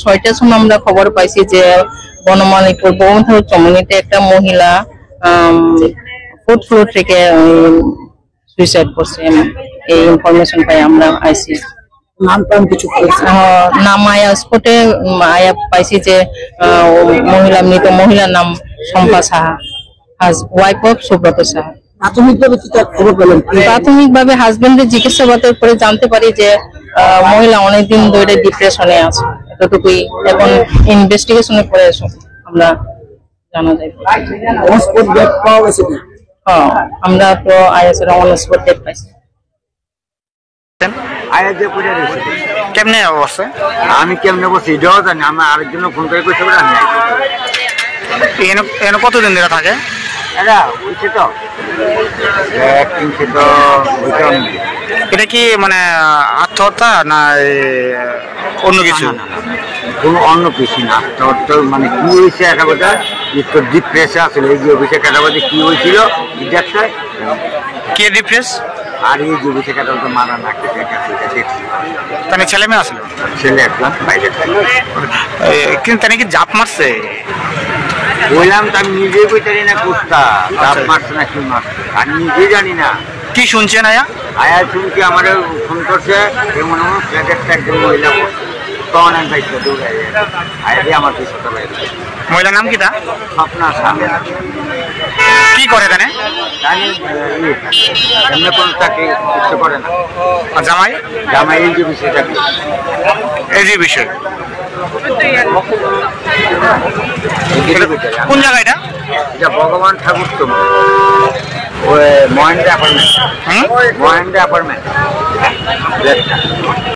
সকাল 6টার সময় আমরা খবর পাইছি যে বনমালীপুর বহুমুখী কমিউনিটি একটা মহিলা 4th ফ্লোর থেকে সুইসাইড করছে। এই ইনফরমেশন পাই আমরা আইসি। নাম কিছু নাম আয়া স্পটে আয়া পাইছি যে মৃত মহিলার নাম শম্পা সাহা, ওয়াইফ অফ সুব্রত সাহা। প্রাথমিকভাবে কি খবর পেলেন? প্রাথমিকভাবে হাজবেন্ডের জিজ্ঞাসাবাদের পরে জানতে পারি যে মহিলা অনেকদিন ধরে ডিপ্রেশনে আছে, এতটুকুই। এখন ইনভেস্টিগেশনে পরে আমরা জানা যায়। আমরা তো আইএসএর অন স্পট ডেট পাইছি। কেমনে অবস্থা? আমি কেমনে বসি এটাও জানি, আমি আরেকজন ফোন করে কইতে পারি। আমি কতদিন ধরে থাকে? এটা কি মানে আত্মহত্যা না অন্য কিছু? কোনো অন্য কিছু না, আত্মহত্যা মানে কি হয়েছে একটা কথা, একটু ডিপ্রেসে আসলে এই যে অফিসে একটা কথা কি হয়েছিল একটা কে ডিপ্রেস, আর এই যে অফিসে একটা কথা মারা না কেটে দেখছি। তাহলে ছেলে মেয়ে আসলো? ছেলে একজন বাইরে, কিন্তু তাই কি জাপ মারছে বললাম তো, আমি নিজেই বই জানি না কুস্তা জাপ মারছে না কি মারছে, আমি নিজেই জানি না। কি শুনছেন আয়া? আয়া শুনছি আমার ফোন করছে মনে হয় ফ্ল্যাটের একজন মহিলা করছে, তখন আমি বাইকটা দৌড়াই আয়া দিয়ে আমার পিছনে বাইরে। মহিলার নাম কি? তা স্বপ্না সামনে। কি করে জানে? এমনি কোনো চাকরি কিছু করে না। আর জামাই? জামাই এই যে বিষয় চাকরি, এই যে বিষয়। কোন জায়গা এটা? এটা ভগবান ঠাকুর তো মহেন্দ্র অ্যাপার্টমেন্ট। মহেন্দ্র অ্যাপার্টমেন্ট।